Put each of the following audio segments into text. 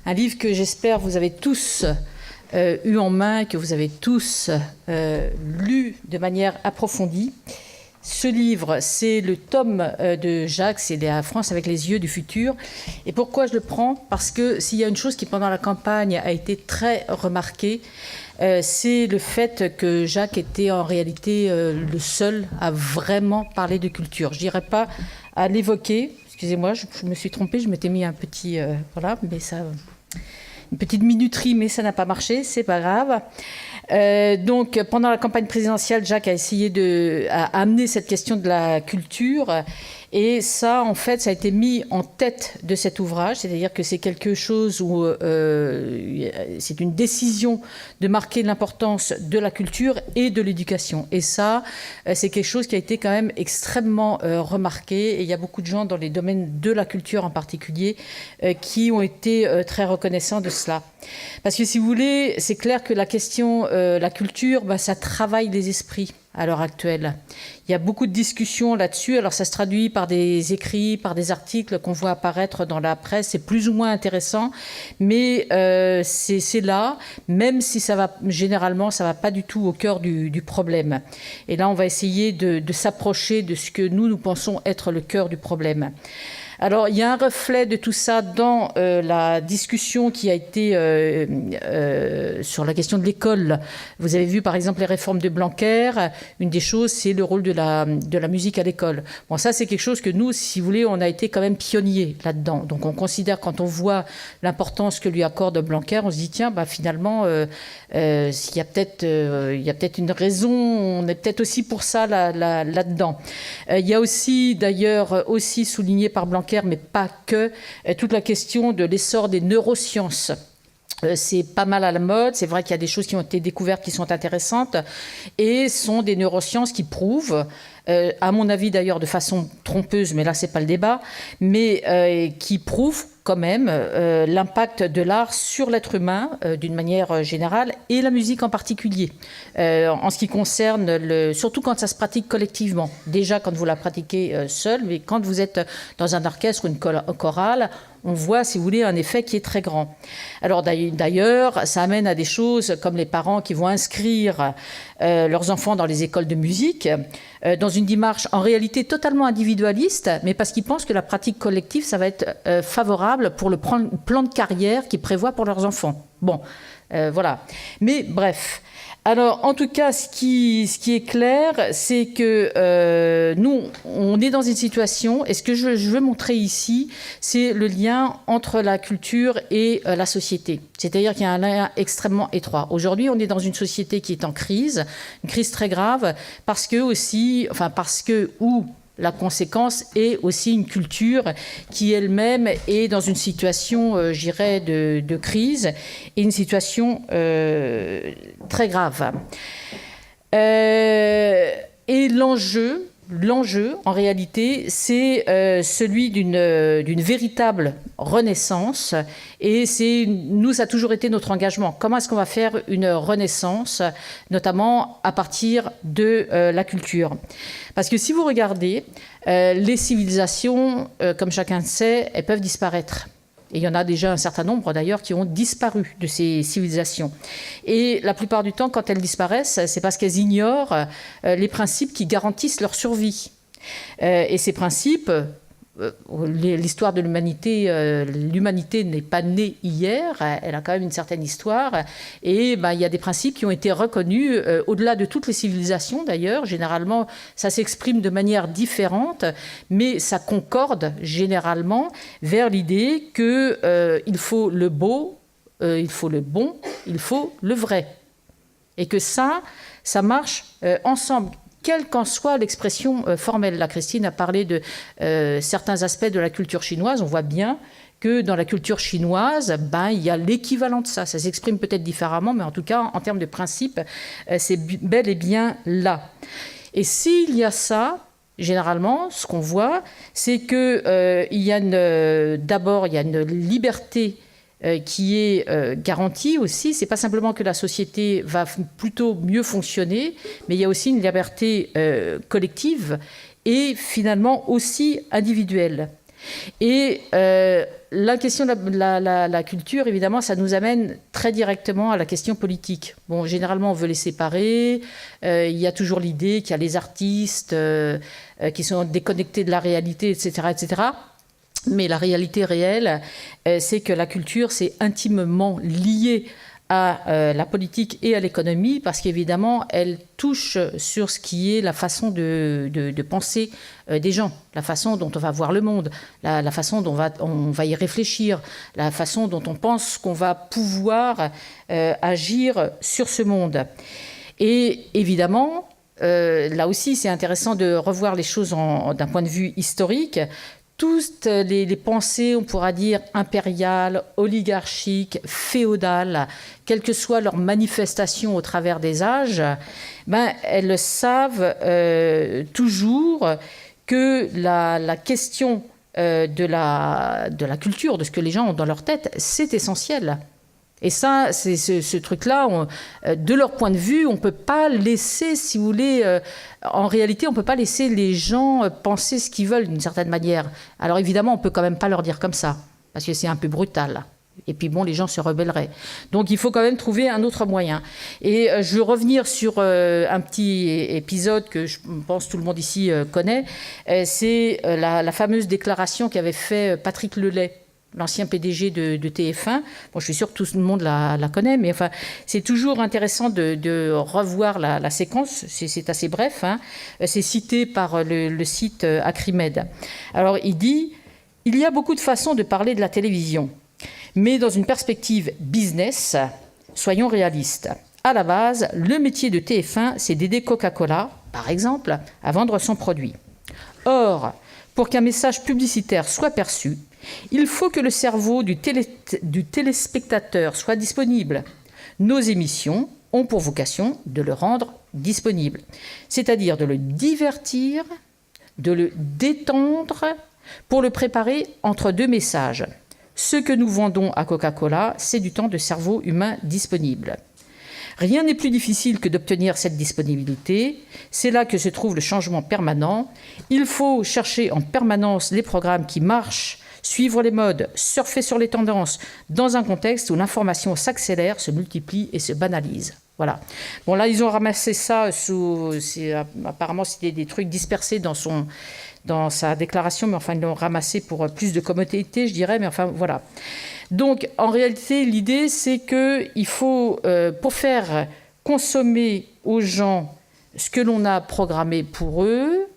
Un livre que j'espère vous avez tous eu en main, que vous avez tous lu de manière approfondie. Ce livre, c'est le tome de Jacques, c'est La France avec les yeux du futur. Et pourquoi je le prends? Parce que s'il y a une chose qui, pendant la campagne, a été très remarquée, c'est le fait que Jacques était en réalité le seul à vraiment parler de culture. Je ne dirais pas à l'évoquer. Excusez-moi, je me suis trompée, je m'étais mis un petit... voilà, mais ça... Une petite minuterie, mais ça n'a pas marché, c'est pas grave. Donc, pendant la campagne présidentielle, Jacques a essayé à amener cette question de la culture. Et ça, en fait, ça a été mis en tête de cet ouvrage. C'est-à-dire que c'est quelque chose où c'est une décision de marquer l'importance de la culture et de l'éducation. Et ça, c'est quelque chose qui a été quand même extrêmement remarqué. Et il y a beaucoup de gens dans les domaines de la culture en particulier qui ont été très reconnaissants de cela. Parce que si vous voulez, c'est clair que la question, la culture, ça travaille les esprits à l'heure actuelle. Il y a beaucoup de discussions là-dessus. Alors ça se traduit par des écrits, par des articles qu'on voit apparaître dans la presse. C'est plus ou moins intéressant, mais c'est là, même si ça va, généralement, ça ne va pas du tout au cœur du problème. Et là, on va essayer de s'approcher de ce que nous pensons être le cœur du problème. Alors, il y a un reflet de tout ça dans la discussion qui a été sur la question de l'école. Vous avez vu, par exemple, les réformes de Blanquer. Une des choses, c'est le rôle de la musique à l'école. Bon, ça, c'est quelque chose que nous, si vous voulez, on a été quand même pionniers là-dedans. Donc, on considère, quand on voit l'importance que lui accorde Blanquer, on se dit, tiens, finalement, il y a peut-être une raison, on est peut-être aussi pour ça là-dedans. Il y a aussi, d'ailleurs, aussi souligné par Blanquer, mais pas que, toute la question de l'essor des neurosciences. C'est pas mal à la mode, c'est vrai qu'il y a des choses qui ont été découvertes qui sont intéressantes, et sont des neurosciences qui prouvent, à mon avis d'ailleurs de façon trompeuse, mais là c'est pas le débat, mais qui prouvent quand même l'impact de l'art sur l'être humain d'une manière générale, et la musique en particulier, en ce qui concerne, surtout quand ça se pratique collectivement. Déjà quand vous la pratiquez seul, mais quand vous êtes dans un orchestre ou une chorale, on voit, si vous voulez, un effet qui est très grand. Alors d'ailleurs, ça amène à des choses comme les parents qui vont inscrire leurs enfants dans les écoles de musique, dans une démarche en réalité totalement individualiste, mais parce qu'ils pensent que la pratique collective, ça va être favorable pour le plan de carrière qu'ils prévoient pour leurs enfants. Bon, voilà. Mais bref. Alors, en tout cas, ce qui est clair, c'est que nous, on est dans une situation, et ce que je veux montrer ici, c'est le lien entre la culture et la société. C'est-à-dire qu'il y a un lien extrêmement étroit. Aujourd'hui, on est dans une société qui est en crise, une crise très grave, parce que la conséquence est aussi une culture qui elle-même est dans une situation, je dirais, de crise, et une situation très grave. Et l'enjeu, en réalité, c'est celui d'une véritable renaissance. Et nous, ça a toujours été notre engagement. Comment est-ce qu'on va faire une renaissance, notamment à partir de la culture? Parce que si vous regardez, les civilisations, comme chacun le sait, elles peuvent disparaître. Et il y en a déjà un certain nombre, d'ailleurs, qui ont disparu de ces civilisations. Et la plupart du temps, quand elles disparaissent, c'est parce qu'elles ignorent les principes qui garantissent leur survie. Et ces principes, l'histoire de l'humanité, l'humanité n'est pas née hier, elle a quand même une certaine histoire. Et il y a des principes qui ont été reconnus au-delà de toutes les civilisations, d'ailleurs. Généralement, ça s'exprime de manière différente, mais ça concorde généralement vers l'idée qu'il faut le beau, il faut le bon, il faut le vrai. Et que ça marche ensemble, quelle qu'en soit l'expression formelle. Là, Christine a parlé de certains aspects de la culture chinoise. On voit bien que dans la culture chinoise, il y a l'équivalent de ça. Ça s'exprime peut-être différemment, mais en tout cas, en termes de principe, c'est bel et bien là. Et s'il y a ça, généralement, ce qu'on voit, c'est qu'il y a d'abord, il y a une liberté qui est garantie aussi. Ce n'est pas simplement que la société va plutôt mieux fonctionner, mais il y a aussi une liberté collective et finalement aussi individuelle. Et la question de la culture, évidemment, ça nous amène très directement à la question politique. Bon, généralement, on veut les séparer. Il y a toujours l'idée qu'il y a les artistes qui sont déconnectés de la réalité, etc., etc. Mais la réalité réelle, c'est que la culture, c'est intimement lié à la politique et à l'économie, parce qu'évidemment, elle touche sur ce qui est la façon de penser des gens, la façon dont on va voir le monde, la façon dont on va y réfléchir, la façon dont on pense qu'on va pouvoir agir sur ce monde. Et évidemment, là aussi, c'est intéressant de revoir les choses d'un point de vue historique. Toutes les pensées, on pourra dire, impériales, oligarchiques, féodales, quelle que soit leur manifestation au travers des âges, elles savent toujours que la question de la culture, de ce que les gens ont dans leur tête, c'est essentiel. Et ça, c'est ce truc-là, de leur point de vue, on ne peut pas laisser, si vous voulez, en réalité, on ne peut pas laisser les gens penser ce qu'ils veulent d'une certaine manière. Alors évidemment, on ne peut quand même pas leur dire comme ça, parce que c'est un peu brutal. Et puis bon, les gens se rebelleraient. Donc il faut quand même trouver un autre moyen. Et je veux revenir sur un petit épisode que je pense tout le monde ici connaît. C'est la fameuse déclaration qu'avait fait Patrick Lelay, l'ancien PDG de TF1. Bon, je suis sûre que tout le monde la connaît, mais enfin, c'est toujours intéressant de revoir la séquence. C'est assez bref, hein. C'est cité par le site Acrimed. Alors, il dit « Il y a beaucoup de façons de parler de la télévision, mais dans une perspective business, soyons réalistes. À la base, le métier de TF1, c'est d'aider Coca-Cola, par exemple, à vendre son produit. Or, pour qu'un message publicitaire soit perçu, il faut que le cerveau du téléspectateur soit disponible. Nos émissions ont pour vocation de le rendre disponible, c'est-à-dire de le divertir, de le détendre, pour le préparer entre deux messages. Ce que nous vendons à Coca-Cola, c'est du temps de cerveau humain disponible. Rien n'est plus difficile que d'obtenir cette disponibilité. C'est là que se trouve le changement permanent. Il faut chercher en permanence les programmes qui marchent, suivre les modes, surfer sur les tendances, dans un contexte où l'information s'accélère, se multiplie et se banalise. Voilà. Bon, là, ils ont ramassé ça apparemment, c'était des trucs dispersés dans sa déclaration, mais enfin, ils l'ont ramassé pour plus de commodité, je dirais, mais enfin, voilà. Donc, en réalité, l'idée, c'est qu'il faut, pour faire consommer aux gens ce que l'on a programmé pour eux,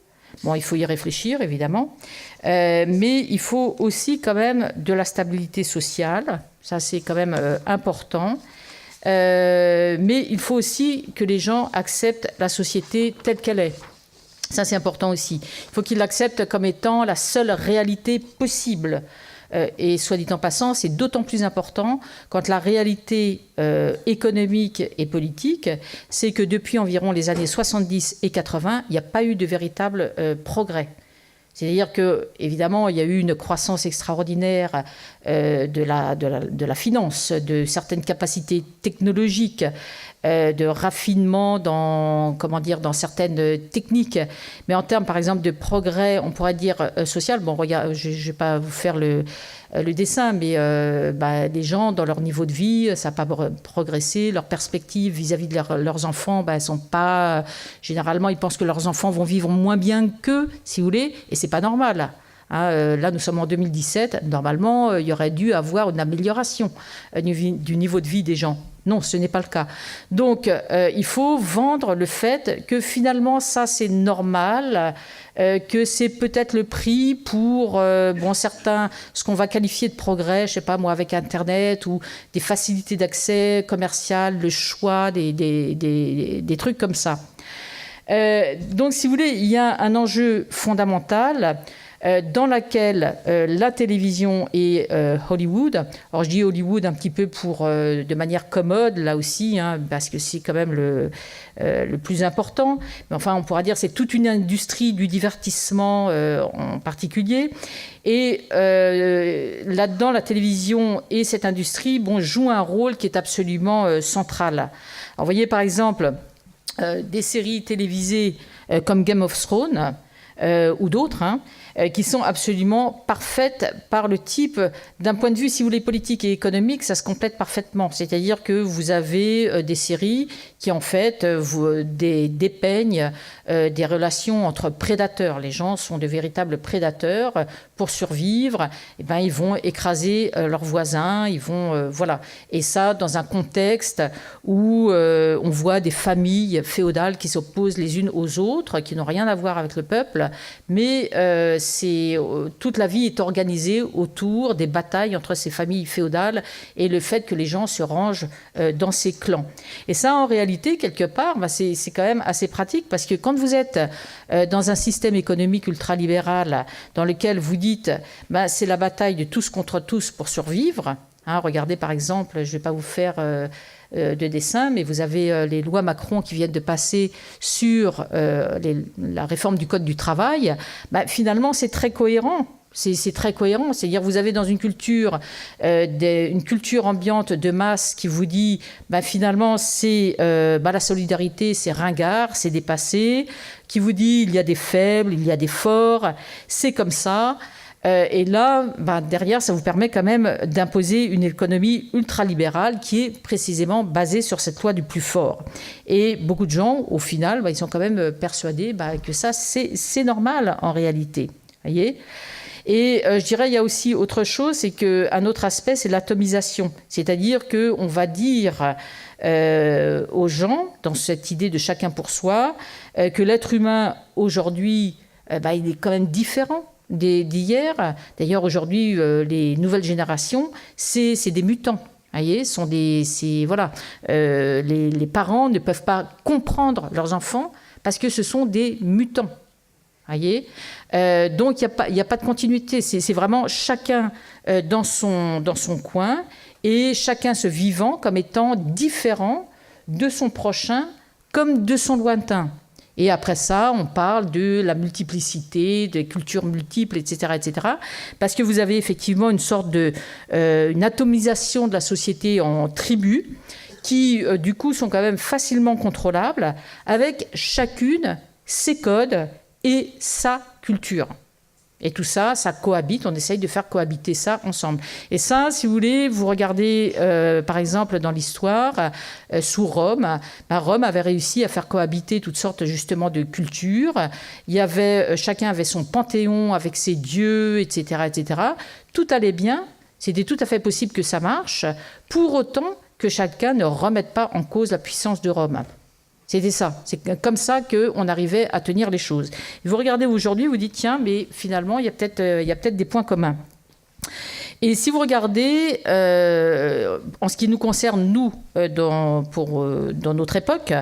bon, il faut y réfléchir, évidemment, mais il faut aussi quand même de la stabilité sociale, ça c'est quand même important, mais il faut aussi que les gens acceptent la société telle qu'elle est. Ça c'est important aussi. Il faut qu'ils l'acceptent comme étant la seule réalité possible. Et soit dit en passant, c'est d'autant plus important quand la réalité économique et politique, c'est que depuis environ les années 70 et 80, il n'y a pas eu de véritable progrès. C'est-à-dire que, évidemment, il y a eu une croissance extraordinaire de la finance, de certaines capacités technologiques, de raffinement dans certaines techniques. Mais en termes, par exemple, de progrès, on pourrait dire social, bon, regarde, je ne vais pas vous faire le dessin, mais les gens, dans leur niveau de vie, ça n'a pas progressé. Leurs perspectives vis-à-vis de leurs enfants, elles sont pas... Généralement, ils pensent que leurs enfants vont vivre moins bien qu'eux, si vous voulez, et ce n'est pas normal. Là, nous sommes en 2017. Normalement, il y aurait dû avoir une amélioration du niveau de vie des gens. Non, ce n'est pas le cas. Donc, il faut vendre le fait que finalement, ça, c'est normal, que c'est peut-être le prix pour certains, ce qu'on va qualifier de progrès, je ne sais pas moi, avec Internet ou des facilités d'accès commercial, le choix, des trucs comme ça. Donc, si vous voulez, il y a un enjeu fondamental dans laquelle la télévision et Hollywood, alors je dis Hollywood un petit peu de manière commode là aussi, parce que c'est quand même le plus important, mais enfin on pourra dire c'est toute une industrie du divertissement en particulier, et là-dedans la télévision et cette industrie jouent un rôle qui est absolument central. Alors vous voyez par exemple des séries télévisées comme Game of Thrones, ou d'autres, hein, qui sont absolument parfaites par le type, d'un point de vue, si vous voulez, politique et économique, ça se complète parfaitement. C'est-à-dire que vous avez des séries qui, en fait, dépeignent des relations entre prédateurs. Les gens sont de véritables prédateurs. Pour survivre, eh ben, ils vont écraser leurs voisins, ils vont, voilà. Et ça, dans un contexte où on voit des familles féodales qui s'opposent les unes aux autres, qui n'ont rien à voir avec le peuple, mais toute la vie est organisée autour des batailles entre ces familles féodales et le fait que les gens se rangent dans ces clans. Et ça, en réalité, quelque part, bah, c'est quand même assez pratique, parce que quand vous êtes dans un système économique ultralibéral dans lequel vous dites bah, c'est la bataille de tous contre tous pour survivre, hein, regardez par exemple, je ne vais pas vous faire de dessin, mais vous avez les lois Macron qui viennent de passer sur la réforme du Code du travail. Bah, finalement, c'est très cohérent. C'est très cohérent. C'est-à-dire vous avez dans une culture ambiante de masse qui vous dit bah, finalement c'est la solidarité, c'est ringard, c'est dépassé, qui vous dit il y a des faibles, il y a des forts, c'est comme ça. Et là, derrière, ça vous permet quand même d'imposer une économie ultralibérale qui est précisément basée sur cette loi du plus fort. Et beaucoup de gens, au final, ils sont quand même persuadés que ça, c'est normal en réalité. Voyez ? Et je dirais, il y a aussi autre chose, c'est qu'un autre aspect, c'est l'atomisation. C'est-à-dire qu'on va dire aux gens, dans cette idée de chacun pour soi, que l'être humain, aujourd'hui, il est quand même différent d'hier. D'ailleurs, aujourd'hui, les nouvelles générations, c'est des mutants. Voyez, les parents ne peuvent pas comprendre leurs enfants parce que ce sont des mutants. Voyez, donc il n'y a pas de continuité. C'est vraiment chacun dans son coin et chacun se vivant comme étant différent de son prochain comme de son lointain. Et après ça, on parle de la multiplicité, des cultures multiples, etc., etc. Parce que vous avez effectivement une sorte une atomisation de la société en tribus qui, du coup, sont quand même facilement contrôlables avec chacune ses codes et sa culture. Et tout ça, ça cohabite, on essaye de faire cohabiter ça ensemble. Et ça, si vous voulez, vous regardez, par exemple, dans l'histoire, sous Rome, Rome avait réussi à faire cohabiter toutes sortes, justement, de cultures. Chacun avait son panthéon avec ses dieux, etc., etc. Tout allait bien, c'était tout à fait possible que ça marche, pour autant que chacun ne remette pas en cause la puissance de Rome. C'était ça. C'est comme ça qu'on arrivait à tenir les choses. Et vous regardez aujourd'hui, vous dites, tiens, mais finalement, il y a peut-être des points communs. Et si vous regardez, en ce qui nous concerne, nous, dans notre époque,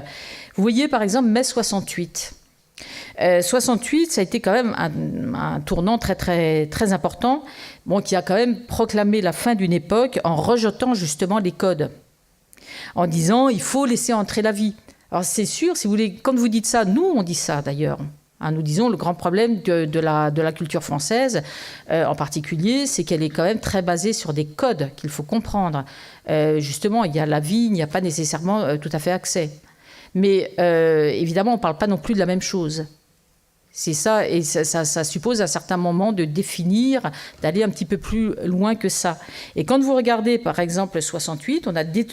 vous voyez, par exemple, mai 68. 68, ça a été quand même un tournant très, très, très important, qui a quand même proclamé la fin d'une époque en rejetant justement les codes, en disant, il faut laisser entrer la vie. Alors c'est sûr, si vous voulez, quand vous dites ça, nous on dit ça d'ailleurs. Nous disons le grand problème de la culture française, en particulier, c'est qu'elle est quand même très basée sur des codes qu'il faut comprendre. Justement, il y a la vie, il n'y a pas nécessairement tout à fait accès. Mais évidemment, on ne parle pas non plus de la même chose. C'est ça, et ça suppose à certains moments de définir, d'aller un petit peu plus loin que ça. Et quand vous regardez, par exemple, 68,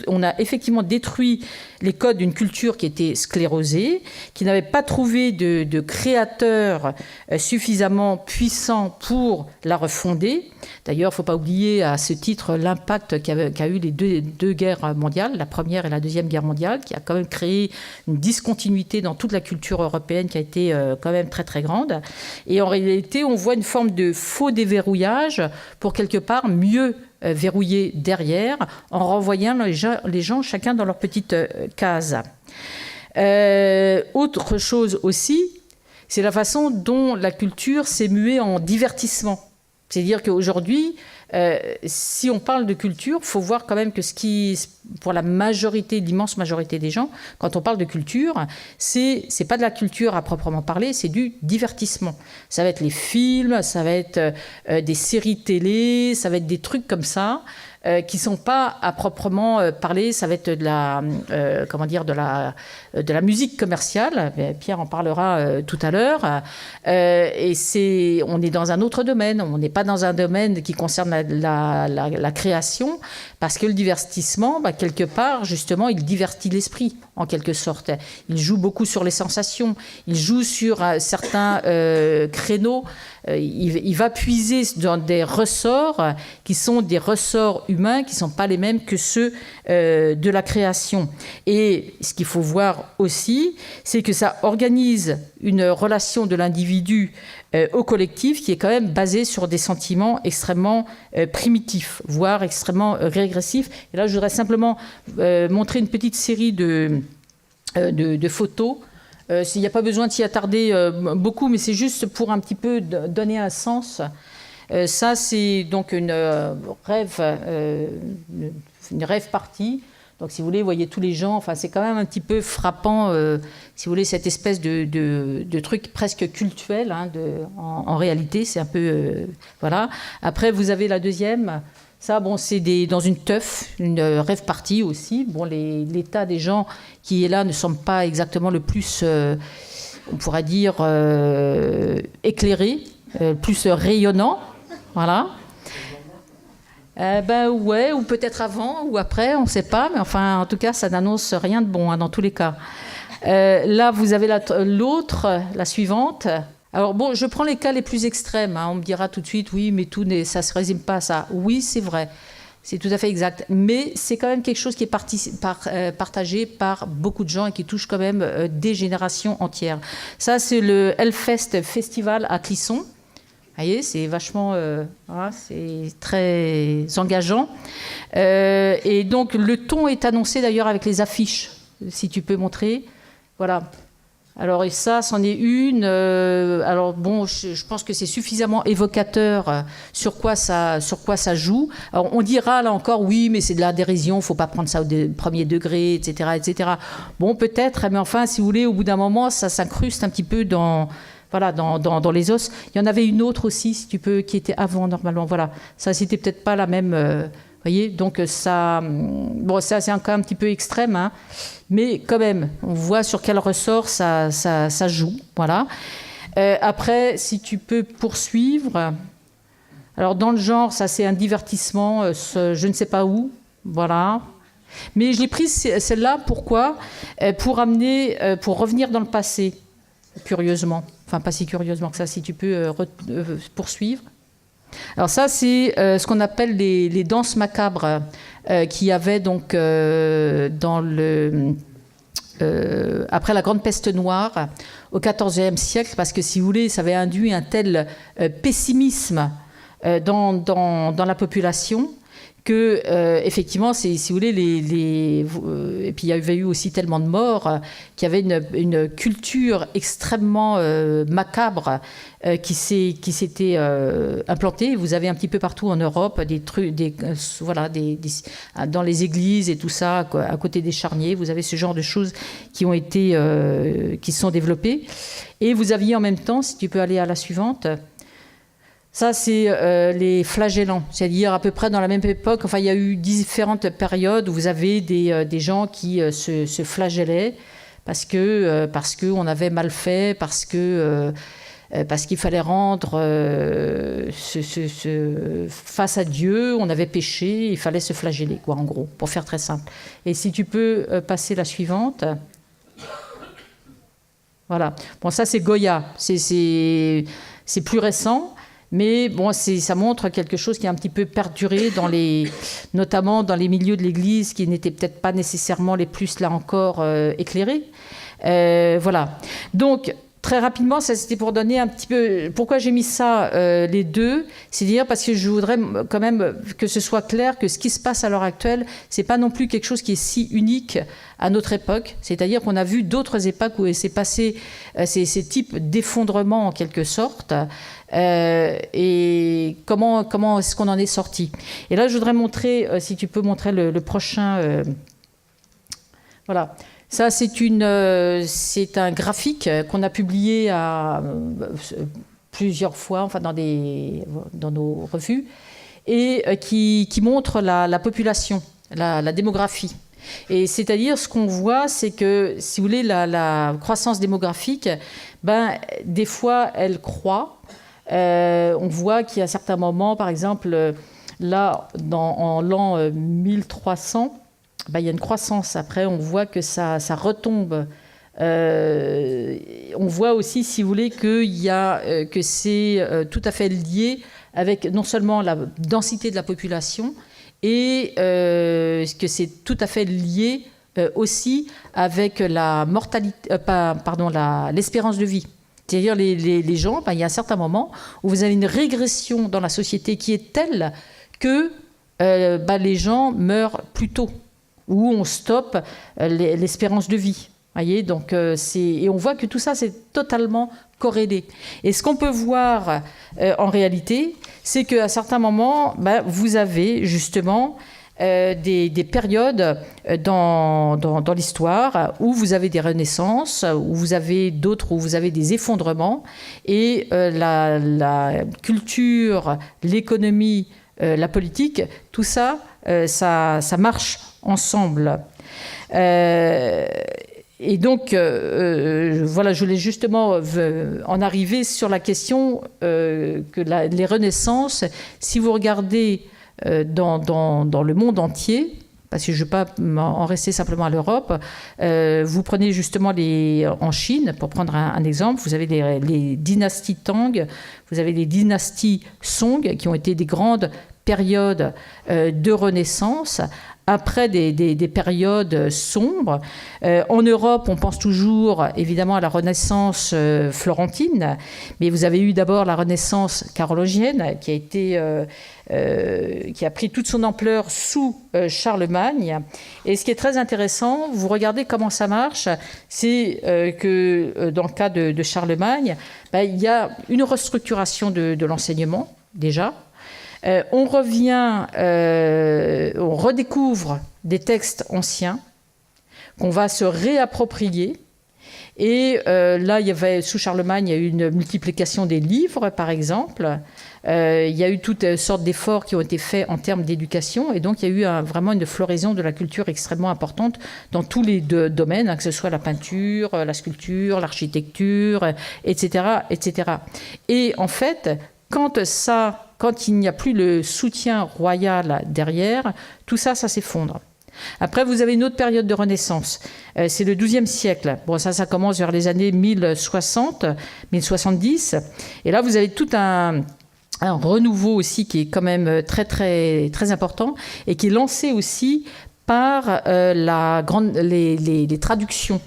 on a effectivement détruit les codes d'une culture qui était sclérosée, qui n'avait pas trouvé de créateur suffisamment puissant pour la refonder. D'ailleurs, il ne faut pas oublier à ce titre l'impact qu'a eu les deux guerres mondiales, la première et la deuxième guerre mondiale, qui a quand même créé une discontinuité dans toute la culture européenne qui a été quand même très très grande. Et en réalité, on voit une forme de faux déverrouillage pour quelque part mieux verrouiller derrière en renvoyant les gens chacun dans leur petite case. Autre chose aussi, c'est la façon dont la culture s'est muée en divertissement. C'est-à-dire qu'aujourd'hui, si on parle de culture, il faut voir quand même que pour la majorité, l'immense majorité des gens, quand on parle de culture, c'est pas de la culture à proprement parler, c'est du divertissement. Ça va être les films, ça va être des séries télé, ça va être des trucs comme ça. Qui sont pas à proprement parler, ça va être de la musique commerciale. Pierre en parlera tout à l'heure. Et on est dans un autre domaine. On n'est pas dans un domaine qui concerne la création, parce que le divertissement, quelque part, justement, il divertit l'esprit en quelque sorte. Il joue beaucoup sur les sensations. Il joue sur certains créneaux. Il va puiser dans des ressorts qui sont des ressorts humains qui ne sont pas les mêmes que ceux de la création. Et ce qu'il faut voir aussi, c'est que ça organise une relation de l'individu au collectif qui est quand même basée sur des sentiments extrêmement primitifs, voire extrêmement régressifs. Et là, je voudrais simplement montrer une petite série de photos. Il n'y a pas besoin de s'y attarder beaucoup, mais c'est juste pour un petit peu donner un sens. Ça, c'est donc une rêve partie. Donc, si vous voulez, vous voyez tous les gens. Enfin, c'est quand même un petit peu frappant, si vous voulez, cette espèce de truc presque cultuel. Hein, en réalité, c'est un peu... voilà. Après, vous avez la deuxième. Ça, bon, c'est dans une teuf, une rêve partie aussi. Bon, l'état des gens qui est là ne semble pas exactement le plus, on pourrait dire, éclairé, plus rayonnant. Voilà. Ouais, ou peut-être avant ou après, on ne sait pas. Mais enfin, en tout cas, ça n'annonce rien de bon, hein, dans tous les cas. Là, vous avez l'autre, la suivante. Alors bon, je prends les cas les plus extrêmes. Hein. On me dira tout de suite, oui, mais ça ne se résume pas à ça. Oui, c'est vrai. C'est tout à fait exact. Mais c'est quand même quelque chose qui est partagé par beaucoup de gens et qui touche quand même des générations entières. Ça, c'est le Hellfest Festival à Clisson. Vous voyez, c'est vachement... voilà, c'est très engageant. Et donc, le ton est annoncé d'ailleurs avec les affiches, si tu peux montrer. Voilà. Alors, et ça, c'en est une. Alors, bon, je pense que c'est suffisamment évocateur sur quoi ça joue. Alors, on dira, là encore, oui, mais c'est de la dérision, il ne faut pas prendre ça au premier degré, etc., etc. Bon, peut-être, mais enfin, si vous voulez, au bout d'un moment, ça s'incruste un petit peu dans les os. Il y en avait une autre aussi, si tu peux, qui était avant, normalement. Voilà, ça, c'était peut-être pas la même... voyez, donc ça, bon, ça c'est encore un petit peu extrême, hein, mais quand même, on voit sur quel ressort ça joue, voilà. Après, si tu peux poursuivre, alors dans le genre, ça c'est un divertissement, je ne sais pas où, voilà. Mais je l'ai prise celle-là, pourquoi ? Pour revenir dans le passé, curieusement, enfin pas si curieusement que ça, si tu peux poursuivre. Alors ça, c'est ce qu'on appelle les danses macabres qu'il y avait donc après la Grande Peste Noire au XIVe siècle, parce que si vous voulez, ça avait induit un tel pessimisme dans la population que effectivement, si vous voulez, et puis il y avait eu aussi tellement de morts qu'il y avait une culture extrêmement macabre qui s'était implantée. Vous avez un petit peu partout en Europe des trucs, dans les églises et tout ça, à côté des charniers, vous avez ce genre de choses qui se sont développées. Et vous aviez en même temps, si tu peux aller à la suivante. Ça, c'est les flagellants, c'est-à-dire à peu près dans la même époque. Enfin, il y a eu différentes périodes où vous avez des gens qui se flagellaient parce qu'on avait mal fait, parce qu'il fallait rendre face à Dieu, on avait péché, il fallait se flageller, quoi, en gros, pour faire très simple. Et si tu peux passer la suivante. Voilà. Bon, ça, c'est Goya. C'est plus récent. Mais bon, ça montre quelque chose qui a un petit peu perduré, notamment dans les milieux de l'Église qui n'étaient peut-être pas nécessairement les plus, là encore, éclairés. Voilà. Donc, Très rapidement, ça c'était pour donner un petit peu... Pourquoi j'ai mis ça, les deux? C'est-à-dire parce que je voudrais quand même que ce soit clair que ce qui se passe à l'heure actuelle, c'est pas non plus quelque chose qui est si unique à notre époque. C'est-à-dire qu'on a vu d'autres époques où il s'est passé ces types d'effondrement en quelque sorte. Et comment est-ce qu'on en est sorti? Et là, je voudrais montrer, si tu peux montrer le prochain... voilà. Ça, c'est un graphique qu'on a publié plusieurs fois, enfin dans nos revues, et qui montre la population, la démographie. Et c'est-à-dire, ce qu'on voit, c'est que, si vous voulez, la croissance démographique, des fois, elle croît. On voit qu'il y a certains moments, par exemple, là, en l'an 1300, il y a une croissance. Après, on voit que ça retombe. On voit aussi, si vous voulez, que c'est tout à fait lié avec non seulement la densité de la population, et que c'est tout à fait lié aussi avec la mortalité, l'espérance de vie. C'est-à-dire les gens, il y a un certain moment où vous avez une régression dans la société qui est telle que les gens meurent plus tôt, où on stoppe l'espérance de vie. Voyez, donc et on voit que tout ça, c'est totalement corrélé. Et ce qu'on peut voir en réalité, c'est qu'à certains moments, vous avez justement des périodes dans l'histoire où vous avez des renaissances, où vous avez d'autres où vous avez des effondrements. Et la culture, l'économie, la politique, tout ça, ça marche ensemble. Et donc, voilà, je voulais justement en arriver sur la question que les renaissances, si vous regardez dans le monde entier, parce que je ne veux pas en rester simplement à l'Europe, vous prenez justement en Chine, pour prendre un exemple, vous avez les dynasties Tang, vous avez les dynasties Song, qui ont été des grandes périodes de renaissance, après des périodes sombres. En Europe, on pense toujours évidemment à la Renaissance florentine, mais vous avez eu d'abord la Renaissance carolingienne qui a pris toute son ampleur sous Charlemagne. Et ce qui est très intéressant, vous regardez comment ça marche, c'est que dans le cas de Charlemagne, il y a une restructuration de l'enseignement déjà. On redécouvre des textes anciens qu'on va se réapproprier. Et là, sous Charlemagne, il y a eu une multiplication des livres, par exemple. Il y a eu toutes sortes d'efforts qui ont été faits en termes d'éducation. Et donc, il y a eu vraiment une floraison de la culture extrêmement importante dans tous les domaines, que ce soit la peinture, la sculpture, l'architecture, etc., etc. Et en fait, quand il n'y a plus le soutien royal derrière, tout ça s'effondre. Après, vous avez une autre période de renaissance. C'est le XIIe siècle. Bon, ça commence vers les années 1060, 1070. Et là, vous avez tout un renouveau aussi qui est quand même très, très, très important et qui est lancé aussi par les traductions.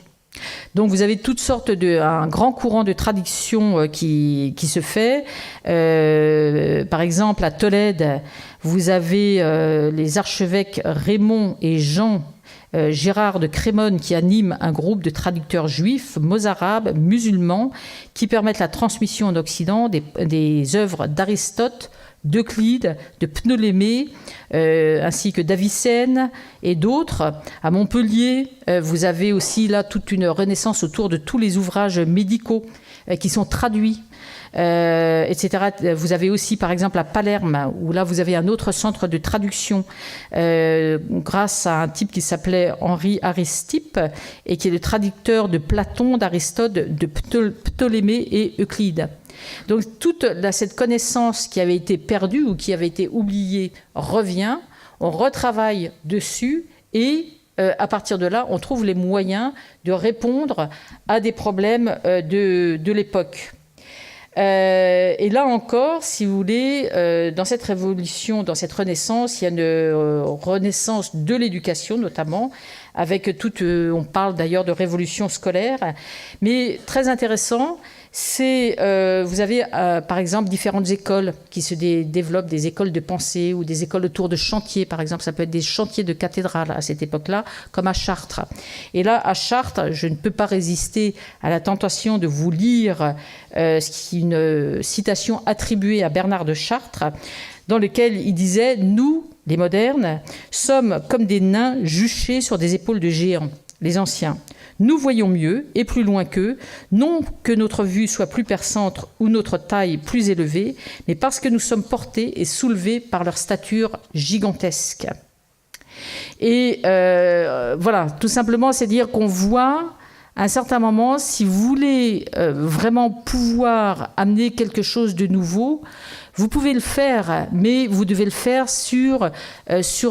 Donc vous avez toutes sortes un grand courant de traduction qui se fait. Par exemple, à Tolède, vous avez les archevêques Raymond et Jean Gérard de Crémone qui animent un groupe de traducteurs juifs, mozarabes, musulmans, qui permettent la transmission en Occident des œuvres d'Aristote, d'Euclide, de Ptolémée, ainsi que d'Avicenne et d'autres. À Montpellier, vous avez aussi là toute une renaissance autour de tous les ouvrages médicaux qui sont traduits, etc. Vous avez aussi, par exemple, à Palerme, où là, vous avez un autre centre de traduction grâce à un type qui s'appelait Henri Aristippe et qui est le traducteur de Platon, d'Aristote, de Ptolémée et Euclide. Donc toute cette connaissance qui avait été perdue ou qui avait été oubliée revient, on retravaille dessus et à partir de là, on trouve les moyens de répondre à des problèmes de l'époque. Et là encore, si vous voulez, dans cette révolution, dans cette renaissance, il y a une renaissance de l'éducation notamment, avec toute, on parle d'ailleurs de révolution scolaire, mais très intéressant, c'est, vous avez par exemple différentes écoles qui se développent, des écoles de pensée ou des écoles autour de chantiers, par exemple, ça peut être des chantiers de cathédrales à cette époque-là, comme à Chartres. Et là, à Chartres, je ne peux pas résister à la tentation de vous lire une citation attribuée à Bernard de Chartres, dans lequel il disait « Nous, les modernes, sommes comme des nains juchés sur des épaules de géants, les anciens. Nous voyons mieux et plus loin qu'eux, non que notre vue soit plus perçante ou notre taille plus élevée, mais parce que nous sommes portés et soulevés par leur stature gigantesque. » Et voilà, tout simplement, c'est dire qu'on voit à un certain moment, si vous voulez vraiment pouvoir amener quelque chose de nouveau, vous pouvez le faire, mais vous devez le faire sur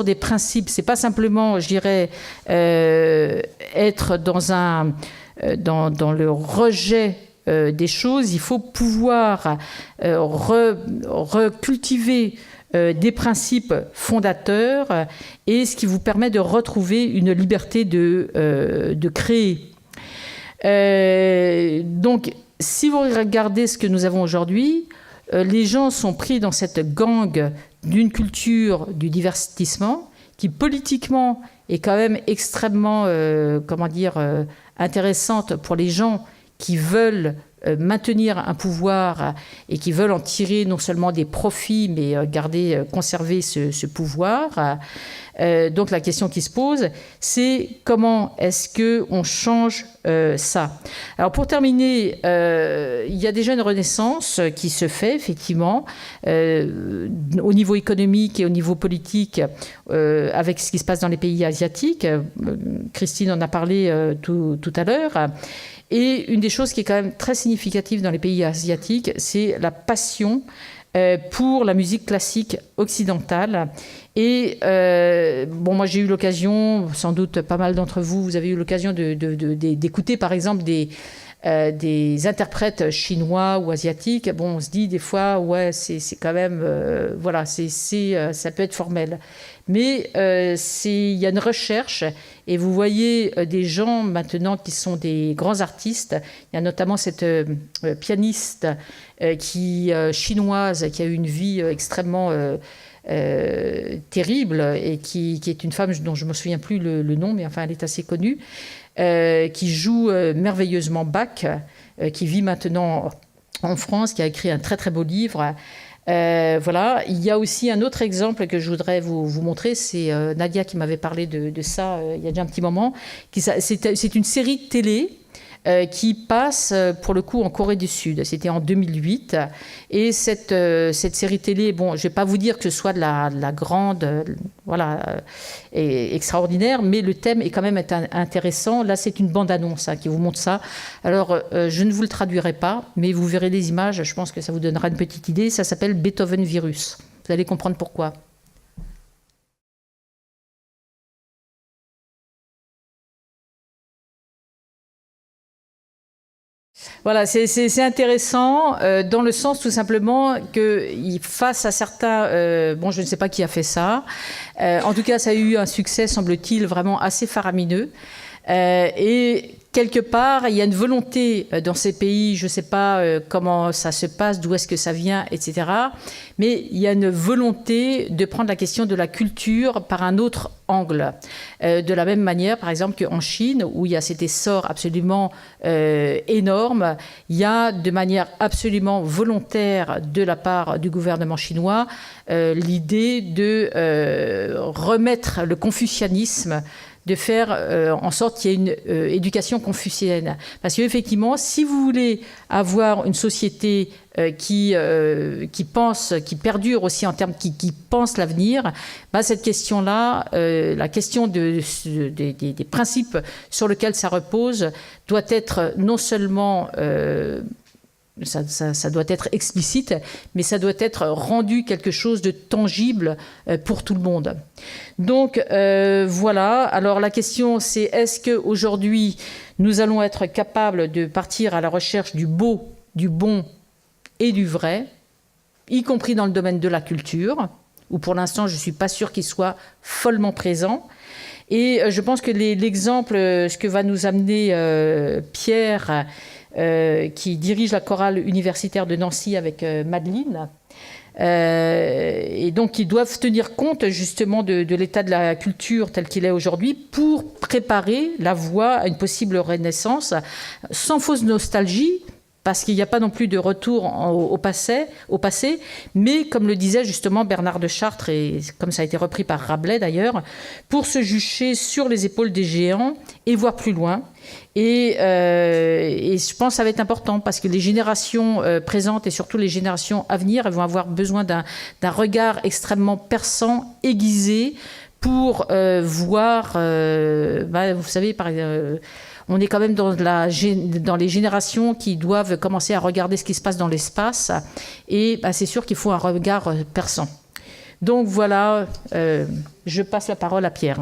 des principes. C'est pas simplement, je dirais, être dans le rejet des choses. Il faut pouvoir recultiver des principes fondateurs et ce qui vous permet de retrouver une liberté de créer. Donc, si vous regardez ce que nous avons aujourd'hui, les gens sont pris dans cette gangue d'une culture du divertissement qui politiquement est quand même extrêmement intéressante pour les gens qui veulent maintenir un pouvoir et qui veulent en tirer non seulement des profits mais conserver ce pouvoir. Donc la question qui se pose, c'est comment est-ce qu'on change ça. Alors pour terminer, il y a déjà une renaissance qui se fait effectivement au niveau économique et au niveau politique avec ce qui se passe dans les pays asiatiques. Christine en a parlé tout à l'heure. Et une des choses qui est quand même très significative dans les pays asiatiques, c'est la passion pour la musique classique occidentale. Et moi j'ai eu l'occasion, sans doute pas mal d'entre vous, vous avez eu l'occasion d'écouter par exemple des interprètes chinois ou asiatiques. Bon, on se dit des fois, ouais, c'est quand même, ça peut être formel. Mais il y a une recherche et vous voyez des gens maintenant qui sont des grands artistes. Il y a notamment cette pianiste chinoise qui a eu une vie extrêmement terrible et qui est une femme dont je ne me souviens plus le nom, mais enfin elle est assez connue, qui joue merveilleusement Bach, qui vit maintenant en France, qui a écrit un très très beau livre. Voilà. Il y a aussi un autre exemple que je voudrais vous montrer, c'est Nadia qui m'avait parlé de ça il y a déjà un petit moment. C'est une série de télé qui passe pour le coup en Corée du Sud. C'était en 2008. Et cette série télé, bon, je ne vais pas vous dire que ce soit de la grande, extraordinaire, mais le thème est quand même intéressant. Là, c'est une bande-annonce qui vous montre ça. Alors, je ne vous le traduirai pas, mais vous verrez les images. Je pense que ça vous donnera une petite idée. Ça s'appelle Beethoven Virus. Vous allez comprendre pourquoi. Voilà, c'est intéressant dans le sens tout simplement que face à certains... je ne sais pas qui a fait ça. En tout cas, ça a eu un succès, semble-t-il, vraiment assez faramineux. Et quelque part, il y a une volonté dans ces pays, je ne sais pas comment ça se passe, d'où est-ce que ça vient, etc. Mais il y a une volonté de prendre la question de la culture par un autre angle. De la même manière, par exemple, qu'en Chine, où il y a cet essor absolument énorme, il y a de manière absolument volontaire de la part du gouvernement chinois l'idée de remettre le confucianisme, de faire en sorte qu'il y ait une éducation confucéenne. Parce qu'effectivement, si vous voulez avoir une société qui pense, qui perdure aussi en termes, qui pense l'avenir, cette question-là, la question des principes sur lesquels ça repose, doit être non seulement... Ça doit être explicite, mais ça doit être rendu quelque chose de tangible pour tout le monde. Donc voilà, alors la question c'est est-ce qu'aujourd'hui nous allons être capables de partir à la recherche du beau, du bon et du vrai, y compris dans le domaine de la culture, où pour l'instant, je ne suis pas sûre qu'il soit follement présent. Et je pense que l'exemple, ce que va nous amener Pierre, qui dirige la chorale universitaire de Nancy avec Madeleine, et donc ils doivent tenir compte justement de l'état de la culture tel qu'il est aujourd'hui pour préparer la voie à une possible renaissance, sans fausse nostalgie, parce qu'il n'y a pas non plus de retour au passé, mais comme le disait justement Bernard de Chartres, et comme ça a été repris par Rabelais d'ailleurs, pour se jucher sur les épaules des géants et voir plus loin. Et je pense que ça va être important, parce que les générations présentes et surtout les générations à venir, elles vont avoir besoin d'un regard extrêmement perçant, aiguisé, pour voir, vous savez, par exemple, on est quand même dans les générations qui doivent commencer à regarder ce qui se passe dans l'espace. Et c'est sûr qu'il faut un regard perçant. Donc voilà, je passe la parole à Pierre.